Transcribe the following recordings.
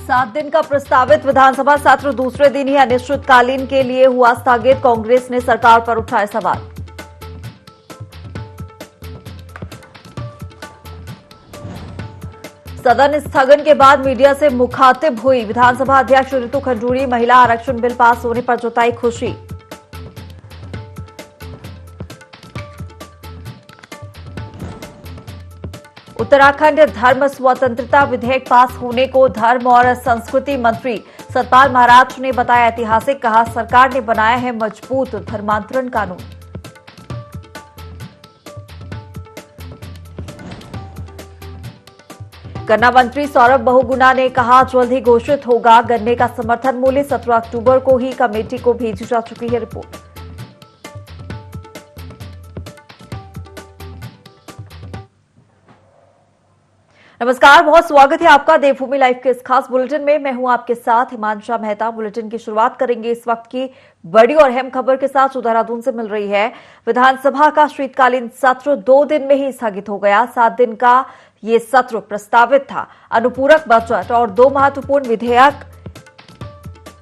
7 दिन का प्रस्तावित विधानसभा सत्र दूसरे दिन ही अनिश्चितकालीन के लिए हुआ स्थगित। कांग्रेस ने सरकार पर उठाए सवाल। सदन स्थगन के बाद मीडिया से मुखातिब हुई विधानसभा अध्यक्ष ऋतु खंडूरी। महिला आरक्षण बिल पास होने पर जताई खुशी। उत्तराखंड धर्म स्वतंत्रता विधेयक पास होने को धर्म और संस्कृति मंत्री सतपाल महाराज ने बताया ऐतिहासिक। कहा, सरकार ने बनाया है मजबूत धर्मांतरण कानून। गन्ना मंत्री सौरभ बहुगुणा ने कहा, जल्द ही घोषित होगा गन्ने का समर्थन मूल्य। 17 अक्टूबर को ही कमेटी को भेजी जा चुकी है रिपोर्ट। नमस्कार, बहुत स्वागत है आपका देवभूमि लाइव के इस खास बुलेटिन में। मैं हूं आपके साथ हिमांशा मेहता। बुलेटिन की शुरुआत करेंगे इस वक्त की बड़ी और अहम खबर के साथ जो देहरादून से मिल रही है। विधानसभा का शीतकालीन सत्र 2 दिन में ही स्थगित हो गया। 7 दिन का ये सत्र प्रस्तावित था। अनुपूरक बजट और 2 महत्वपूर्ण विधेयक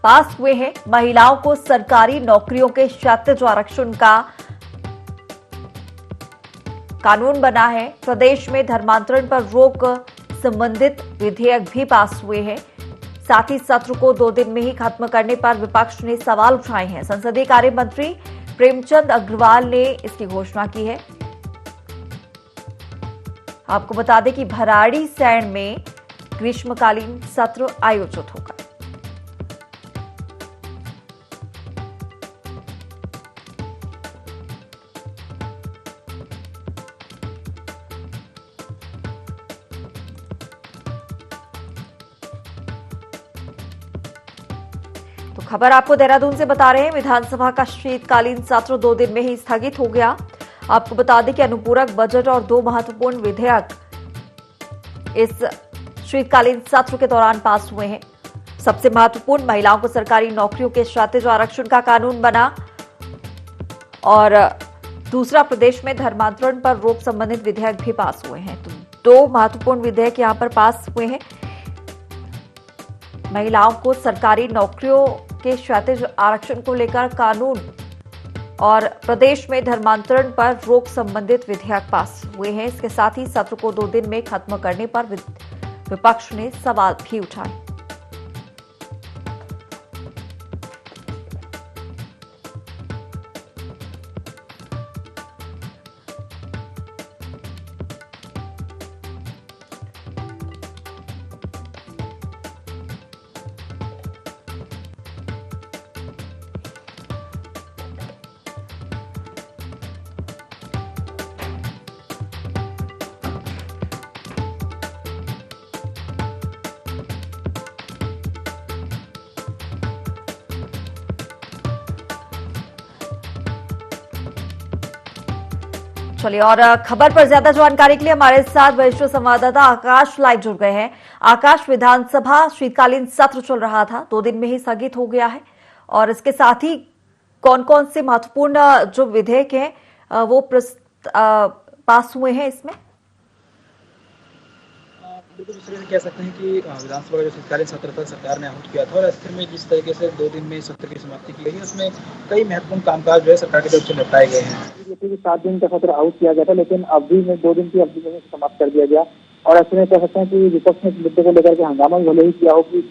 पास हुए हैं। महिलाओं को सरकारी नौकरियों के क्षैतिज आरक्षण का कानून बना है। प्रदेश में धर्मांतरण पर रोक संबंधित विधेयक भी पास हुए हैं। साथ ही सत्र को 2 दिन में ही खत्म करने पर विपक्ष ने सवाल उठाए हैं। संसदीय कार्य मंत्री प्रेमचंद अग्रवाल ने इसकी घोषणा की है। आपको बता दें कि भराड़ीसैंण में ग्रीष्मकालीन सत्र आयोजित होगा। तो खबर आपको देहरादून से बता रहे हैं। विधानसभा का शीतकालीन सत्र 2 दिन में ही स्थगित हो गया। आपको बता दें कि अनुपूरक बजट और 2 महत्वपूर्ण विधेयक इस शीतकालीन सत्र के दौरान पास हुए हैं। सबसे महत्वपूर्ण, महिलाओं को सरकारी नौकरियों के क्षैतिज आरक्षण का कानून बना और दूसरा, प्रदेश में धर्मांतरण पर रोक संबंधित विधेयक भी पास हुए हैं। तो 2 महत्वपूर्ण विधेयक यहां पर पास हुए हैं। महिलाओं को सरकारी नौकरियों के क्षैतिज आरक्षण को लेकर कानून और प्रदेश में धर्मांतरण पर रोक संबंधित विधेयक पास हुए हैं। इसके साथ ही सत्र को 2 दिन में खत्म करने पर विपक्ष ने सवाल भी उठाए। चलिए, और खबर पर ज्यादा जानकारी के लिए हमारे साथ वरिष्ठ संवाददाता आकाश लाइव जुड़ गए हैं। आकाश, विधानसभा शीतकालीन सत्र चल रहा था, 2 दिन में ही स्थगित हो गया है और इसके साथ ही कौन कौन से महत्वपूर्ण जो विधेयक हैं वो पास हुए हैं इसमें? बिल्कुल दूसरे कह सकते हैं कि विधानसभा का जो शीतकालीन सत्र था सरकार ने आहूत किया था और स्थिर में जिस तरीके से 2 दिन में सत्र की समाप्ति की गई है उसमें कई महत्वपूर्ण कामकाज जो है सरकार की तरफ से निपटाए गए हैं। 7 दिन का सत्र आहूत किया गया था लेकिन अवधि में 2 दिन की अवधि में समाप्त कर दिया गया और ऐसे में कह सकते हैं कि विपक्ष ने इस मुद्दे को लेकर के हंगामा भले ही किया हो कि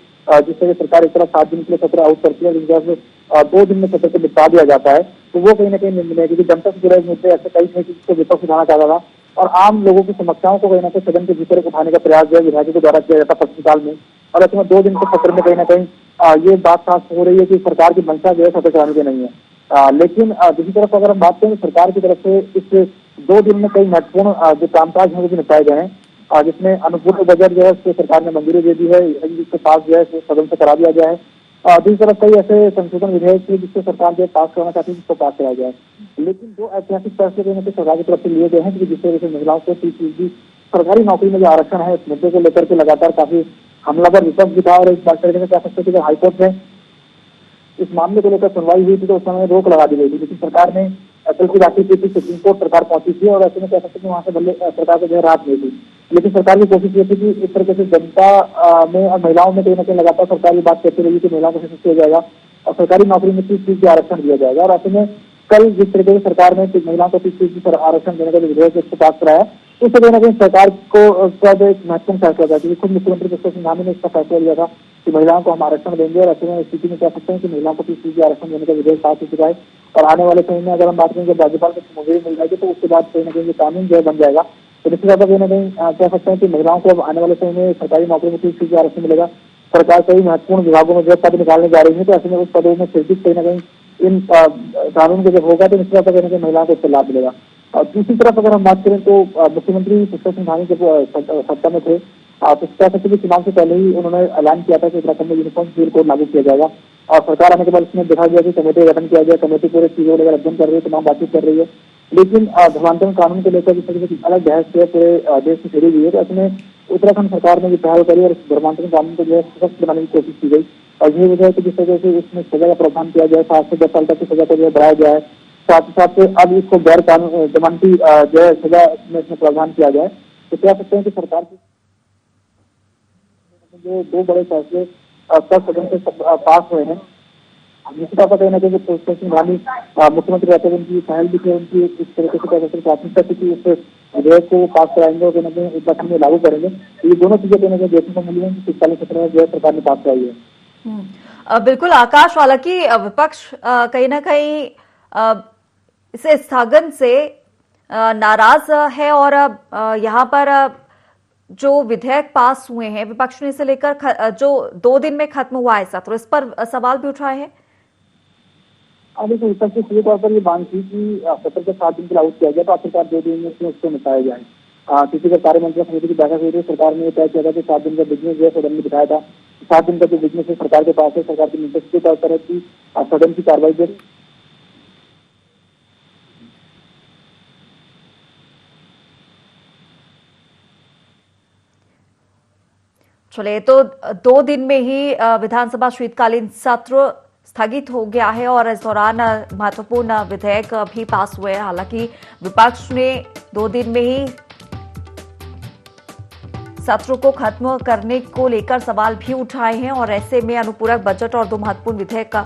जिस तरह सरकार इस तरह 7 दिन के लिए सत्र आहूत करती है जिस तरह से 2 दिन में सत्र को निपटा दिया जाता है तो वो कहीं ना कहीं निंदनीय है। क्योंकि जनता से जुड़े मुद्दे ऐसे कई थे जिसको विपक्ष उठाना चाहता था और आम लोगों की समस्याओं को कहीं ना कहीं सदन के भीतर उठाने का प्रयास जो है विधायकों के द्वारा किया जाता प्रश्नकाल में। और ऐसे में 2 दिन के सत्र में कहीं ना कहीं ये बात साफ हो रही है कि सरकार की मंशा जो है सत्र चलाने की नहीं है। लेकिन दूसरी तरफ अगर हम बात करें सरकार की तरफ से इस 2 दिन में कई महत्वपूर्ण जो कामकाज है वो भी निपटाए गए हैं जिसमें अनुपूरक बजट जो है उसको सरकार ने मंजूरी दे दी है। जिसके पास जो है सदन से करा दिया गया है। दूसरी तरफ कई ऐसे संशोधन विधेयक थे जिसको सरकार जो पास करना चाहती है जिसको पास कराया जाए। लेकिन 2 ऐतिहासिक फैसले सरकार की तरफ से लिए गए हैं कि जिस तरह से महिलाओं को 30% सरकारी नौकरी में जो आरक्षण है इस मुद्दे को लेकर के लगातार काफी हमलावर विपक्ष भी था और इस बात करके कह सकते थे कि हाईकोर्ट में इस मामले को लेकर सुनवाई हुई थी तो उस समय रोक लगा दी गई थी। लेकिन सरकार ने कल की राशि की थी, सुप्रीम कोर्ट सरकार पहुंची थी और ऐसे में कह सकते हैं वहां से सरकार को जो है राहत मिली थी। लेकिन सरकार की कोशिश ये थी कि इस तरीके से जनता में और महिलाओं में कहीं ना कहीं लगातार सरकार ये बात कहती रही कि महिलाओं को सशक्त किया जाएगा और सरकारी नौकरी में 30% आरक्षण दिया जाएगा। और ऐसे में कल जिस तरीके से सरकार ने महिलाओं को 30% आरक्षण देने का जो विधेयक उसको पास कराया, उससे कहीं ना कहीं सरकार को एक महत्वपूर्ण फैसला था, क्योंकि खुद मुख्यमंत्री पुष्कर सिंह धामी ने इसका फैसला लिया था कि महिलाओं को हम आरक्षण देंगे। और ऐसे में स्थिति में कह सकते हैं कि महिलाओं को 30% आरक्षण देने का विधेयक पास हो चुका है। और आने वाले समय में अगर हम बात करें जब राज्यपाल को मंजूरी मिल जाएगी तो उसके बाद कहीं ना कहीं कानून जो है बन जाएगा। तो निश्चित तौर पर कहीं ना कहीं कह सकते हैं कि महिलाओं को अब आने वाले समय में सरकारी नौकरी में 30% आरक्षण मिलेगा। सरकार कई महत्वपूर्ण विभागों में जो पद निकालने जा रही है, तो ऐसे में उस पदों में सृजित कहीं ना कहीं इन कानून को जब होगा तो निश्चित तौर पर कहीं ना कहीं महिलाओं को इससे लाभ मिलेगा। और दूसरी तरफ अगर हम बात करें तो मुख्यमंत्री पुष्कर सिंह धामी जब सत्ता में थे तो कह सकते हैं चुनाव से पहले ही उन्होंने ऐलान किया था कि उत्तराखंड में यूनिफॉर्म सिविल कोड लागू किया जाएगा। और सरकार आने के बाद इसमें देखा गया कि कमेटी का गठन किया गया, कमेटी पूरे चीजों लेकर अध्ययन कर रही है, तमाम बातचीत कर रही है। लेकिन धर्मांतरण कानून को लेकर जिस तरीके से अलग बहस है पूरे देश में छेड़ी हुई है, तो इसमें उत्तराखंड सरकार ने जो पहल करी और धर्मांतरण कानून को जो है सख्त बनाने की कोशिश की गई। और ये वजह है कि जिस तरह से इसमें सजा का प्रावधान किया जाए, 7 से 10 साल तक की सजा को जो है बढ़ाया गया है, साथ ही साथ अब इसको गैर कानून जमानती जो है सजा में इसमें प्रावधान किया जाए। तो कह सकते हैं कि सरकार की जो 2 बड़े फैसले कल सदन से पास हुए हैं, निश्चित तौर पर कहीं ना कहीं पुष्कर सिंह धामी मुख्यमंत्री रहते हुए उनकी पहल भी थी, उनकी इस तरीके से कह सकते प्राथमिकता थी कि उस विधेयक को पास कराएंगे और कहीं ना कहीं उत्तराखंड में लागू करेंगे। ये दोनों चीजें कहीं ना कहीं देखने को मिली है कि शीतकालीन सत्र में जो है सरकार ने पास कराई है। बिल्कुल आकाश, हालांकि विपक्ष कहीं ना कहीं इसे स्थगन से नाराज है और यहाँ पर जो विधेयक पास हुए हैं विपक्ष ने इसे लेकर जो 2 दिन में खत्म हुआ है सत्र, इस पर सवाल भी उठाए हैं। देखिए विपक्ष की सीधे तौर पर ये मांग थी कि सत्र के 7 दिन के आउट किया जाए, तो आखिरकार 2 दिन में उसको निपटाया जाए। किसी का कार्य मंत्री समिति की बैठक हुई थी, सरकार ने तय किया था कि 7 दिन का बिजनेस जो है सदन में दिखाया था। 7 दिन का जो बिजनेस है सरकार के पास है, सरकार की निर्देश के तौर पर है कि सदन की कार्रवाई जो चलिए, तो 2 दिन में ही विधानसभा शीतकालीन सत्र स्थगित हो गया है और इस दौरान महत्वपूर्ण विधेयक भी पास हुए हैं। हालांकि विपक्ष ने 2 दिन में ही सत्र को खत्म करने को लेकर सवाल भी उठाए हैं और ऐसे में अनुपूरक बजट और 2 महत्वपूर्ण विधेयक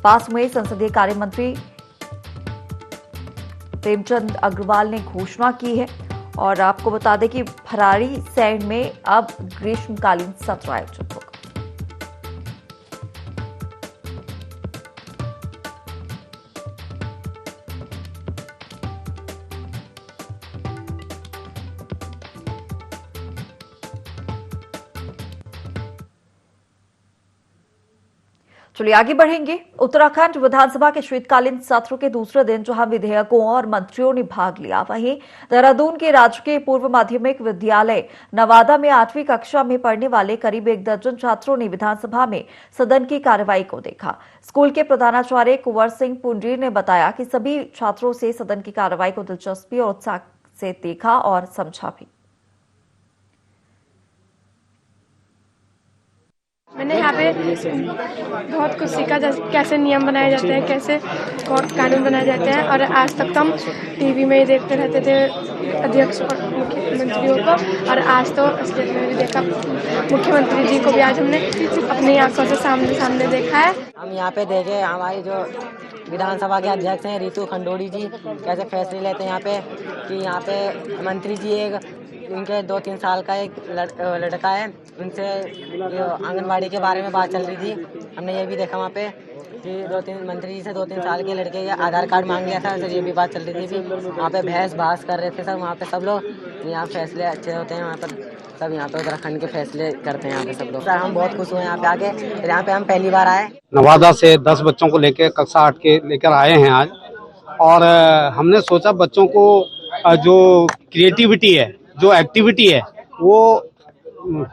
पास हुए। संसदीय कार्य मंत्री प्रेमचंद अग्रवाल ने घोषणा की है और आपको बता दें कि भराड़ी सैंड में अब ग्रीष्मकालीन सत्र आयोजित होगा। चलिए आगे बढ़ेंगे। उत्तराखंड विधानसभा के शीतकालीन सत्र के दूसरे दिन जहां विधेयकों और मंत्रियों ने भाग लिया, वहीं देहरादून के राजकीय पूर्व माध्यमिक विद्यालय नवादा में 8वीं कक्षा में पढ़ने वाले करीब 1 दर्जन छात्रों ने विधानसभा में सदन की कार्रवाई को देखा। स्कूल के प्रधानाचार्य कुंवर सिंह पुंडरीर ने बताया कि सभी छात्रों से सदन की कार्रवाई को दिलचस्पी और उत्साह से देखा और समझा भी। मैंने यहाँ पे बहुत कुछ सीखा, जैसे कैसे नियम बनाए जाते हैं, कैसे कानून बनाए जाते हैं। और आज तक तो हम टीवी में ही देखते रहते थे अध्यक्ष और मुख्यमंत्रियों को, और आज तो स्टेज में भी देखा मुख्यमंत्री जी को भी आज हमने अपनी आंखों से सामने देखा है। हम यहाँ पे देखे हमारी जो विधानसभा के अध्यक्ष हैं रितु खंडोड़ी जी कैसे फैसले लेते हैं यहाँ पे, कि यहाँ पे मंत्री जी एक उनके 2-3 साल का एक लड़का है, उनसे आंगनबाड़ी के बारे में बात चल रही थी। हमने ये भी देखा वहाँ पे कि 2-3 मंत्री जी से 2-3 साल के लड़के का आधार कार्ड मांग लिया था, सर ये भी बात चल रही थी। वहाँ पे बहस कर रहे थे सर वहाँ पे सब लोग। यहाँ फैसले अच्छे होते हैं वहाँ पर, सब यहाँ पे उत्तराखंड के फैसले करते हैं यहाँ पे सब लोग। सर हम बहुत खुश हुए यहाँ पे आके, यहाँ पे हम पहली बार आए। नवादा से 10 बच्चों को लेकर कक्षा 8 के लेकर आए हैं आज, और हमने सोचा बच्चों को जो क्रिएटिविटी है, जो एक्टिविटी है, वो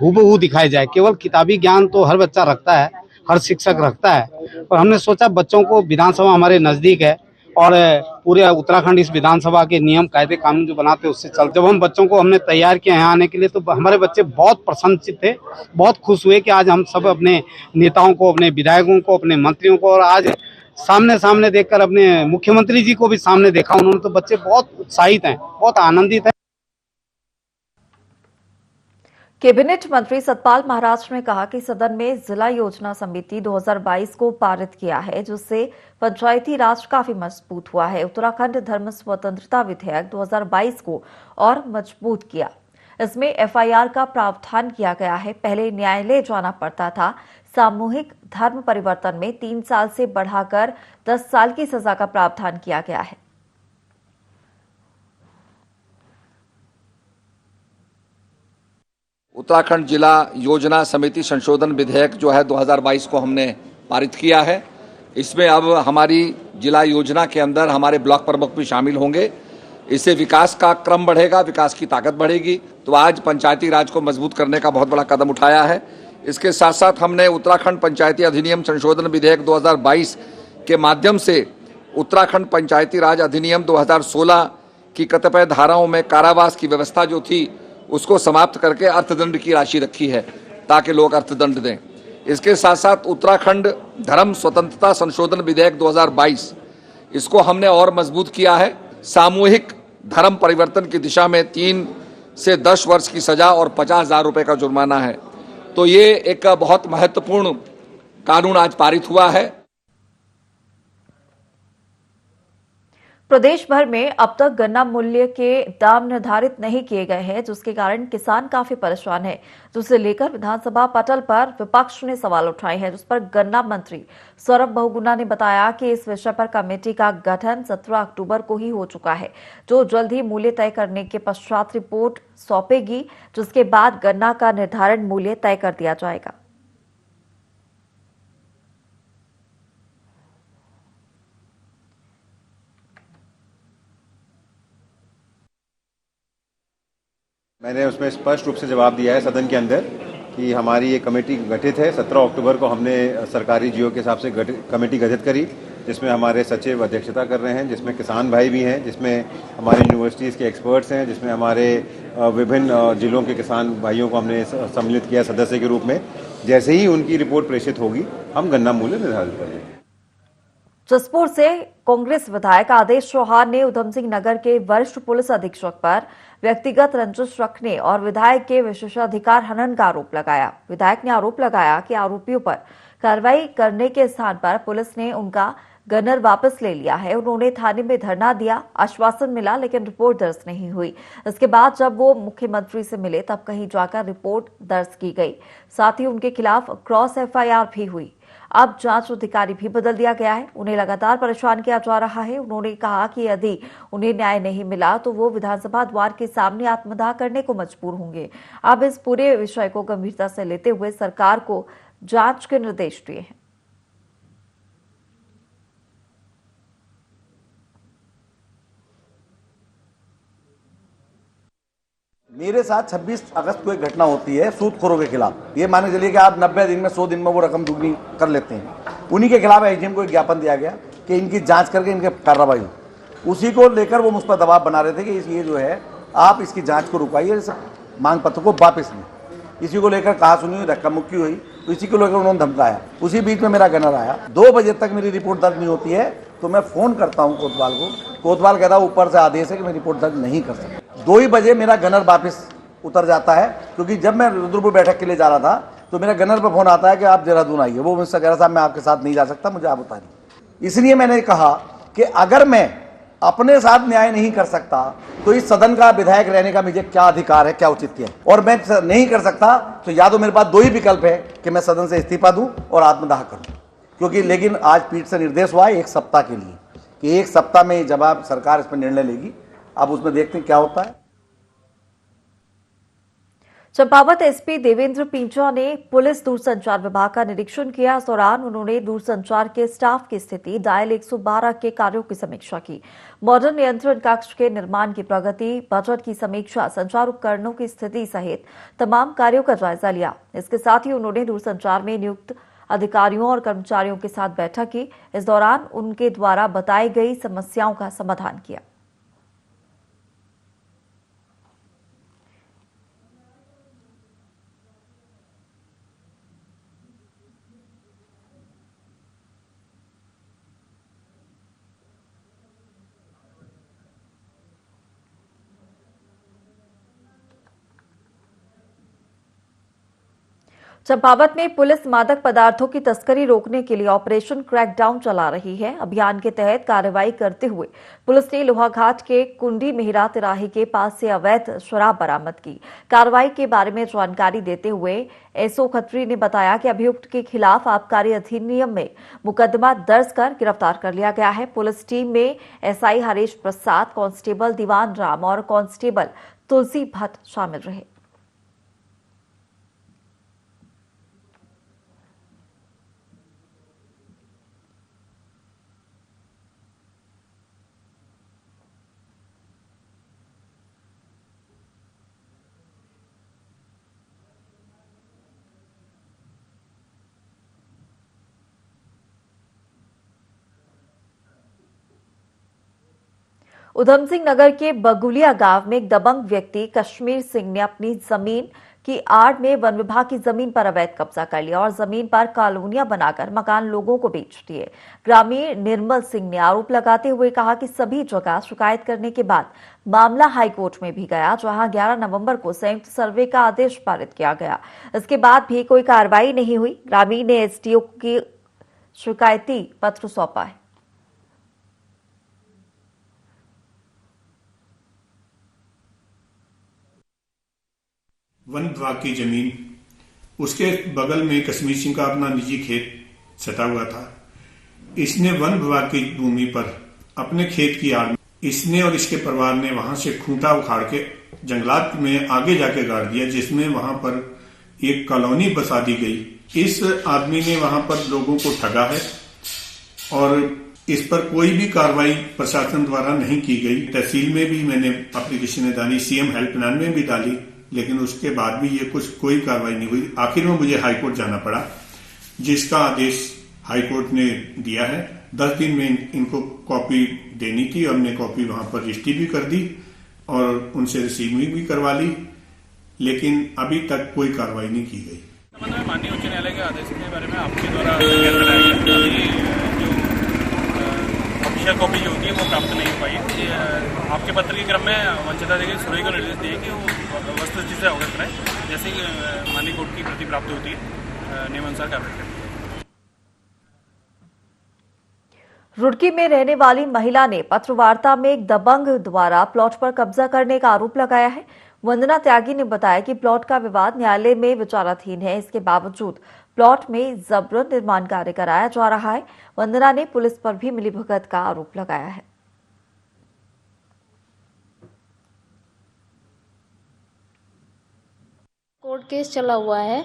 हूबहू दिखाई जाए। केवल किताबी ज्ञान तो हर बच्चा रखता है, हर शिक्षक रखता है, और हमने सोचा बच्चों को विधानसभा हमारे नजदीक है और पूरे उत्तराखंड इस विधानसभा के नियम कायदे कानून जो बनाते हैं उससे चल। जब हम बच्चों को हमने तैयार किया यहाँ आने के लिए, तो हमारे बच्चे बहुत प्रसन्नचित थे, बहुत खुश हुए कि आज हम सब अपने नेताओं को, अपने विधायकों को, अपने मंत्रियों को, और आज सामने देखकर अपने मुख्यमंत्री जी को भी सामने देखा उन्होंने, तो बच्चे बहुत उत्साहित हैं, बहुत आनंदित हैं। कैबिनेट मंत्री सतपाल महाराज ने कहा कि सदन में जिला योजना समिति 2022 को पारित किया है, जिससे पंचायती राज काफी मजबूत हुआ है। उत्तराखंड धर्म स्वतंत्रता विधेयक 2022 को और मजबूत किया। इसमें एफआईआर का प्रावधान किया गया है। पहले न्यायालय जाना पड़ता था। सामूहिक धर्म परिवर्तन में 3 साल से बढ़ाकर 10 साल की सजा का प्रावधान किया गया है। उत्तराखंड जिला योजना समिति संशोधन विधेयक जो है 2022 को हमने पारित किया है। इसमें अब हमारी जिला योजना के अंदर हमारे ब्लॉक प्रमुख भी शामिल होंगे। इससे विकास का क्रम बढ़ेगा, विकास की ताकत बढ़ेगी। तो आज पंचायती राज को मजबूत करने का बहुत बड़ा कदम उठाया है। इसके साथ साथ हमने उत्तराखंड पंचायती अधिनियम संशोधन विधेयक 2022 के माध्यम से उत्तराखंड पंचायती राज अधिनियम 2016 की कतिपय धाराओं में कारावास की व्यवस्था जो थी उसको समाप्त करके अर्थदंड की राशि रखी है ताकि लोग अर्थदंड दें। इसके साथ साथ उत्तराखंड धर्म स्वतंत्रता संशोधन विधेयक 2022 इसको हमने और मजबूत किया है। सामूहिक धर्म परिवर्तन की दिशा में 3 से 10 वर्ष की सजा और 50,000 रुपए का जुर्माना है। तो ये एक बहुत महत्वपूर्ण कानून आज पारित हुआ है। प्रदेश भर में अब तक गन्ना मूल्य के दाम निर्धारित नहीं किए गए हैं, जिसके कारण किसान काफी परेशान है, जिसे लेकर विधानसभा पटल पर विपक्ष ने सवाल उठाए हैं, जिस पर गन्ना मंत्री सौरभ बहुगुणा ने बताया कि इस विषय पर कमेटी का गठन 17 अक्टूबर को ही हो चुका है, जो जल्द ही मूल्य तय करने के पश्चात रिपोर्ट सौंपेगी, जिसके बाद गन्ना का निर्धारण मूल्य तय कर दिया जाएगा। मैंने उसमें स्पष्ट रूप से जवाब दिया है सदन के अंदर कि हमारी ये कमेटी गठित है। 17 अक्टूबर को हमने सरकारी जियो के हिसाब से कमेटी गठित करी, जिसमें हमारे सचिव अध्यक्षता कर रहे हैं, जिसमें किसान भाई भी हैं, जिसमें हमारी यूनिवर्सिटीज़ के एक्सपर्ट्स हैं, जिसमें हमारे विभिन्न जिलों के किसान भाइयों को हमने सम्मिलित किया सदस्य के रूप में। जैसे ही उनकी रिपोर्ट प्रेषित होगी हम गन्ना मूल्य निर्धारित कर लेंगे। जसपुर से कांग्रेस विधायक आदेश चौहान ने उधम सिंह नगर के वरिष्ठ पुलिस अधीक्षक पर व्यक्तिगत रंजिश रखने और विधायक के विशेषाधिकार हनन का आरोप लगाया। विधायक ने आरोप लगाया कि आरोपियों पर कार्रवाई करने के स्थान पर पुलिस ने उनका गनर वापस ले लिया है। उन्होंने थाने में धरना दिया, आश्वासन मिला, लेकिन रिपोर्ट दर्ज नहीं हुई। इसके बाद जब वो मुख्यमंत्री से मिले तब कहीं जाकर रिपोर्ट दर्ज की गई। साथ ही उनके खिलाफ क्रॉस एफआईआर भी हुई। अब जांच अधिकारी भी बदल दिया गया है। उन्हें लगातार परेशान किया जा रहा है। उन्होंने कहा कि यदि उन्हें न्याय नहीं मिला तो वो विधानसभा द्वार के सामने आत्मदाह करने को मजबूर होंगे। अब इस पूरे विषय को गंभीरता से लेते हुए सरकार को जांच के निर्देश दिए हैं। मेरे साथ 26 अगस्त को एक घटना होती है सूदखोरों के खिलाफ। ये माने चलिए कि आप 90 दिन में 100 दिन में वो रकम दुगनी कर लेते हैं। उन्हीं के खिलाफ एसडीएम को एक ज्ञापन दिया गया कि इनकी जांच करके इनके कार्रवाई हो। उसी को लेकर वो मुझ पर दबाव बना रहे थे कि ये जो है आप इसकी जांच को रुकाइए, इस मांग पत्र को वापस लें। इसी को लेकर कहा सुनी हुई, धक्का मुक्की हुई, तो इसी को लेकर उन्होंने धमकाया। उसी बीच में मेरा गनर आया। 2 बजे तक मेरी रिपोर्ट दर्ज नहीं होती है तो मैं फोन करता हूँ कोतवाल को। कोतवाल कहता है ऊपर से आदेश है कि मैं रिपोर्ट दर्ज नहीं कर सकता। 2 ही बजे मेरा गनर वापस उतर जाता है, क्योंकि जब मैं रुद्रपुर बैठक के लिए जा रहा था तो मेरा गनर पर फोन आता है कि आप देहरादून आइए। वो मुझसे कह रहा साहब मैं आपके साथ नहीं जा सकता, मुझे आप बताइए। इसलिए मैंने कहा कि अगर मैं अपने साथ न्याय नहीं कर सकता तो इस सदन का विधायक रहने का मुझे क्या अधिकार है, क्या औचित्य है। और मैं नहीं कर सकता तो या तो मेरे पास 2 ही विकल्प है कि मैं सदन से इस्तीफा दूं और आत्मदाह करूं। क्योंकि लेकिन आज पीठ से निर्देश हुआ है 1 सप्ताह के लिए कि 1 सप्ताह में जवाब सरकार इस पर निर्णय लेगी। अब उसमें देखते हैं क्या होता है। चंपावत एसपी देवेंद्र पिंचा ने पुलिस दूरसंचार विभाग का निरीक्षण किया। इस दौरान उन्होंने दूरसंचार के स्टाफ की स्थिति, डायल 112 के कार्यों की समीक्षा की, मॉडर्न नियंत्रण कक्ष के निर्माण की प्रगति, बजट की समीक्षा, संचार उपकरणों की स्थिति सहित तमाम कार्यों का जायजा लिया। इसके साथ ही उन्होंने दूरसंचार में नियुक्त अधिकारियों और कर्मचारियों के साथ बैठक की। इस दौरान उनके द्वारा बताई गई समस्याओं का समाधान किया। चंपावत में पुलिस मादक पदार्थों की तस्करी रोकने के लिए ऑपरेशन क्रैकडाउन चला रही है। अभियान के तहत कार्रवाई करते हुए पुलिस ने लोहाघाट के कुंडी मेहरा तिराहे के पास से अवैध शराब बरामद की। कार्रवाई के बारे में जानकारी देते हुए एसओ खत्री ने बताया कि अभियुक्त के खिलाफ आबकारी अधिनियम में मुकदमा दर्ज कर गिरफ्तार कर लिया गया है। पुलिस टीम में एसआई हरीश प्रसाद, कांस्टेबल दीवान राम और कांस्टेबल तुलसी भट्ट शामिल रहे। उधम सिंह नगर के बगुलिया गांव में एक दबंग व्यक्ति कश्मीर सिंह ने अपनी जमीन की आड़ में वन विभाग की जमीन पर अवैध कब्जा कर लिया और जमीन पर कॉलोनियां बनाकर मकान लोगों को बेच दिए। ग्रामीण निर्मल सिंह ने आरोप लगाते हुए कहा कि सभी जगह शिकायत करने के बाद मामला हाईकोर्ट में भी गया, जहां 11 नवंबर को संयुक्त सर्वे का आदेश पारित किया गया। इसके बाद भी कोई कार्रवाई नहीं हुई। ग्रामीण ने एसडीओ की शिकायती पत्र सौंपा है। वन विभाग की जमीन, उसके बगल में कश्मीर सिंह का अपना निजी खेत सटा हुआ था। इसने वन विभाग की भूमि पर अपने खेत की आड़ में इसने और इसके परिवार ने वहां से खूंटा उखाड़ के जंगलात में आगे जाके गाड़ दिया, जिसमें वहां पर एक कॉलोनी बसा दी गई। इस आदमी ने वहां पर लोगों को ठगा है और इस पर कोई भी कार्रवाई प्रशासन द्वारा नहीं की गई। तहसील में भी मैंने एप्लीकेशन डाली, सीएम हेल्पलाइन में भी डाली, लेकिन उसके बाद भी ये कोई कार्रवाई नहीं हुई। आखिर में मुझे हाईकोर्ट जाना पड़ा, जिसका आदेश हाईकोर्ट ने दिया है। 10 दिन में इनको कॉपी देनी थी। हमने कॉपी वहां पर रजिस्ट्री भी कर दी और उनसे रिसीविंग भी करवा ली, लेकिन अभी तक कोई कार्रवाई नहीं की गई। माननीय उच्च न्यायालय के आदेश के बारे में आपके द्वारा ज्ञात कराया गया, ऑफिशियल कॉपी जो होती है वो प्राप्त नहीं हो पाई है। आपके पत्र के क्रम में वंचिता देवी सुरई को निर्देश दिए कि वो वस्तुस्थिति से अवगत कराएं, जैसे ही माननीय कोर्ट की प्रति प्राप्त होती है नियमानुसार कार्रवाई करें। रुड़की में रहने वाली महिला ने पत्रवार्ता में एक दबंग द्वारा प्लॉट पर कब्जा करने का आरोप लगाया है। वंदना त्यागी ने बताया कि प्लॉट का विवाद न्यायालय में विचाराधीन है। इसके बावजूद प्लॉट में जबरन निर्माण कार्य कराया जा रहा है। वंदना ने पुलिस पर भी मिलीभगत का आरोप लगाया है। कोर्ट केस चला हुआ है,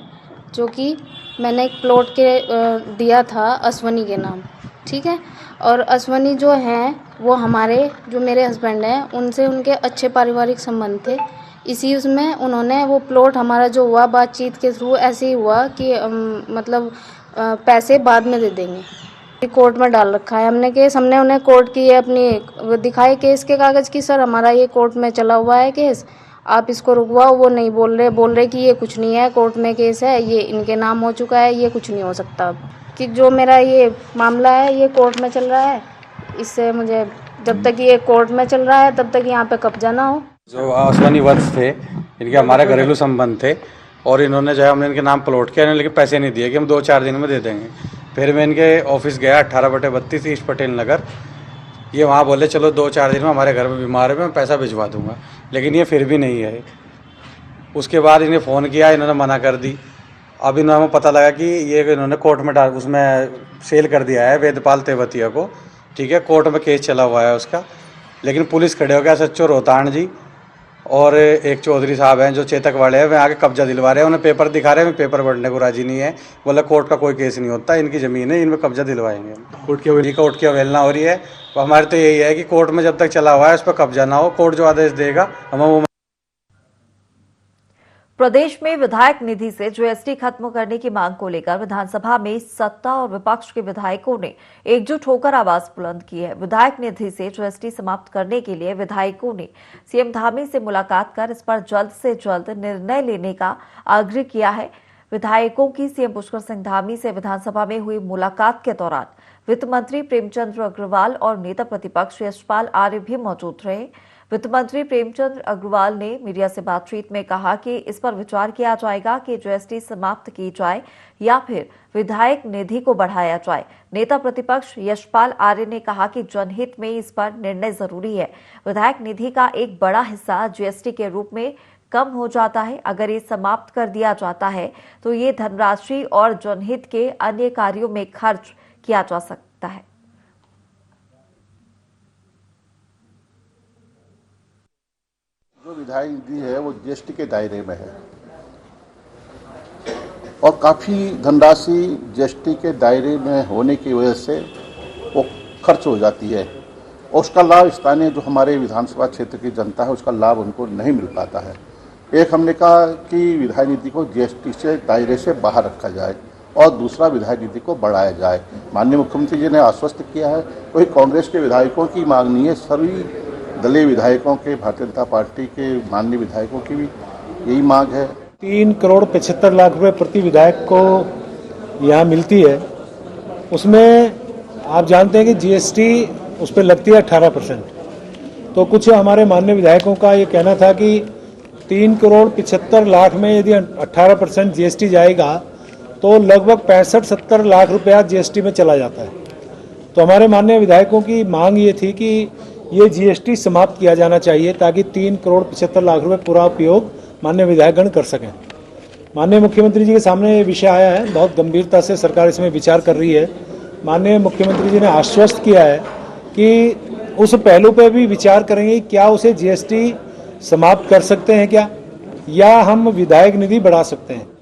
जो कि मैंने एक प्लॉट के दिया था अश्वनी के नाम, ठीक है। और अश्वनी जो हैं वो हमारे जो मेरे हस्बैंड हैं उनसे उनके अच्छे पारिवारिक संबंध थे। इसी उसमें उन्होंने वो प्लॉट हमारा जो हुआ बातचीत के थ्रू ऐसे ही हुआ कि मतलब पैसे बाद में दे देंगे। कोर्ट में डाल रखा है हमने केस। हमने उन्हें कोर्ट की अपनी दिखाए केस के कागज़ की, सर हमारा ये कोर्ट में चला हुआ है केस, आप इसको रुकवाओ। वो नहीं बोल रहे कि ये कुछ नहीं है, कोर्ट में केस है, ये इनके नाम हो चुका है, ये कुछ नहीं हो सकता। कि जो मेरा ये मामला है ये कोर्ट में चल रहा है, इससे मुझे जब तक ये कोर्ट में चल रहा है तब तक यहाँ पे कब्जा ना हो। जो अश्वनी वंश थे, इनके हमारे घरेलू संबंध थे और इन्होंने जो है हमने इनके नाम प्लॉट किया, लेकिन पैसे नहीं दिए कि हम 2-4 दिन में दे देंगे। फिर मैं इनके ऑफिस गया 18/32 ईस्ट पटेल नगर। ये वहाँ बोले चलो 2-4 दिन में हमारे घर में बीमार है, मैं पैसा भिजवा दूंगा, लेकिन ये फिर भी नहीं है। उसके बाद इन्हें फ़ोन किया, इन्होंने मना कर दी। अब इन्होंने पता लगा कि ये इन्होंने कोर्ट में डाल उसमें सेल कर दिया है वेदपाल तेवतिया को, ठीक है। कोर्ट में केस चला हुआ है उसका, लेकिन पुलिस खड़े हो गया, सच्चो रोहतान जी और एक चौधरी साहब हैं जो चेतक वाले हैं, वे आके कब्जा दिलवा रहे हैं। उन्हें पेपर दिखा रहे हैं, पेपर बढ़ने को राजी नहीं है। बोला कोर्ट का कोई केस नहीं होता, इनकी ज़मीन है, इनमें कब्जा दिलवाएंगे। कोर्ट की अवहेलना हो रही है। तो हमारे तो यही है कि कोर्ट में जब तक चला हुआ है उस पर कब्जा ना हो, कोर्ट जो आदेश देगा हम वो। प्रदेश में विधायक निधि से जीएसटी खत्म करने की मांग को लेकर विधानसभा में सत्ता और विपक्ष के विधायकों ने एकजुट होकर आवाज बुलंद की है। विधायक निधि से जीएसटी समाप्त करने के लिए विधायकों ने सीएम धामी से मुलाकात कर इस पर जल्द से जल्द निर्णय लेने का आग्रह किया है। विधायकों की सीएम पुष्कर सिंह धामी से विधानसभा में हुई मुलाकात के दौरान वित्त मंत्री प्रेमचंद्र अग्रवाल और नेता प्रतिपक्ष यशपाल आर्य भी मौजूद रहे। वित्त मंत्री प्रेमचंद अग्रवाल ने मीडिया से बातचीत में कहा कि इस पर विचार किया जाएगा कि जीएसटी समाप्त की जाए या फिर विधायक निधि को बढ़ाया जाए। नेता प्रतिपक्ष यशपाल आर्य ने कहा कि जनहित में इस पर निर्णय जरूरी है। विधायक निधि का एक बड़ा हिस्सा जीएसटी के रूप में कम हो जाता है। अगर ये समाप्त कर दिया जाता है तो ये धनराशि और जनहित के अन्य कार्यों में खर्च किया जा सकता है। जो विधायक निधि है वो जीएसटी के दायरे में है और काफ़ी धनराशि जीएसटी के दायरे में होने की वजह से वो खर्च हो जाती है और उसका लाभ स्थानीय जो हमारे विधानसभा क्षेत्र की जनता है उसका लाभ उनको नहीं मिल पाता है। एक हमने कहा कि विधायक निधि को जीएसटी से दायरे से बाहर रखा जाए और दूसरा विधायक निधि को बढ़ाया जाए। माननीय मुख्यमंत्री जी ने आश्वस्त किया है, कोई कांग्रेस के विधायकों की मांग नहीं है, सभी दलीय विधायकों के, भारतीय जनता पार्टी के माननीय विधायकों की भी यही मांग है। 3,75,00,000 रुपए प्रति विधायक को यहाँ मिलती है, उसमें आप जानते हैं कि जीएसटी उस पर लगती है 18%। तो कुछ हमारे माननीय विधायकों का ये कहना था कि 3,75,00,000 में यदि 18% जीएसटी जाएगा तो लगभग 65-70 लाख रुपया जीएसटी में चला जाता है। तो हमारे माननीय विधायकों की मांग ये थी कि ये जीएसटी समाप्त किया जाना चाहिए ताकि 3,75,00,000 रुपए पूरा उपयोग माननीय विधायकगण कर सकें। माननीय मुख्यमंत्री जी के सामने ये विषय आया है, बहुत गंभीरता से सरकार इसमें विचार कर रही है। माननीय मुख्यमंत्री जी ने आश्वस्त किया है कि उस पहलू पर भी विचार करेंगे, क्या उसे जीएसटी समाप्त कर सकते हैं क्या, या हम विधायक निधि बढ़ा सकते हैं।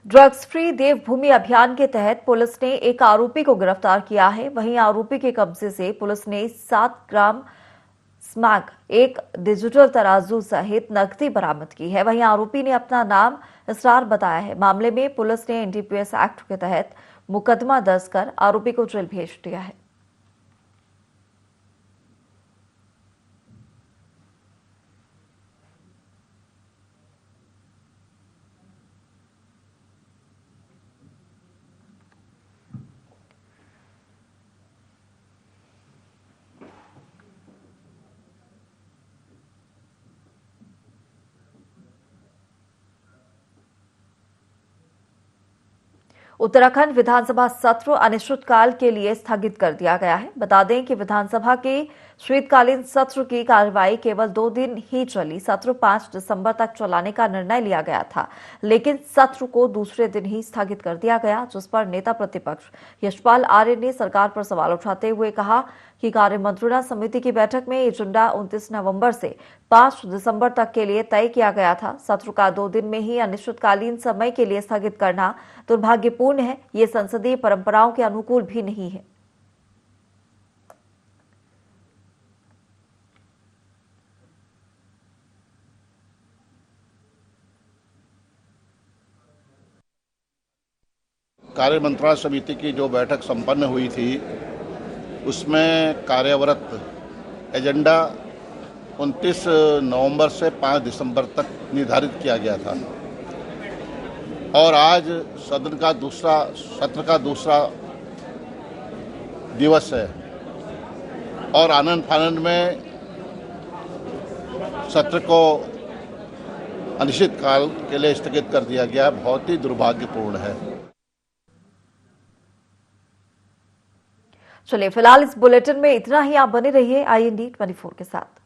ड्रग्स फ्री देवभूमि अभियान के तहत पुलिस ने एक आरोपी को गिरफ्तार किया है। वहीं आरोपी के कब्जे से पुलिस ने 7 ग्राम स्मैक, एक डिजिटल तराजू सहित नकदी बरामद की है। वहीं आरोपी ने अपना नाम इसरार बताया है। मामले में पुलिस ने एनडीपीएस एक्ट के तहत मुकदमा दर्ज कर आरोपी को जेल भेज दिया है। उत्तराखंड विधानसभा सत्र अनिश्चितकाल के लिए स्थगित कर दिया गया है। बता दें कि विधानसभा के शीतकालीन सत्र की कार्यवाही केवल 2 दिन ही चली। सत्र 5 दिसंबर तक चलाने का निर्णय लिया गया था, लेकिन सत्र को दूसरे दिन ही स्थगित कर दिया गया, जिस पर नेता प्रतिपक्ष यशपाल आर्य ने सरकार पर सवाल उठाते हुए कहा कि कार्य मंत्रणा समिति की बैठक में एजेंडा 29 नवंबर से 5 दिसंबर तक के लिए तय किया गया था। सत्र का 2 दिन में ही अनिश्चितकालीन समय के लिए स्थगित करना दुर्भाग्यपूर्ण है। ये संसदीय परंपराओं के अनुकूल भी नहीं है। कार्य मंत्रणा समिति की जो बैठक संपन्न हुई थी उसमें कार्यरत एजेंडा 29 नवंबर से 5 दिसंबर तक निर्धारित किया गया था और आज सदन का सत्र का दूसरा दिवस है और आनंद फानंद में सत्र को अनिश्चित काल के लिए स्थगित कर दिया गया। बहुत ही दुर्भाग्यपूर्ण है। चलिए फिलहाल इस बुलेटिन में इतना ही। आप बने रहिए IND 24 के साथ।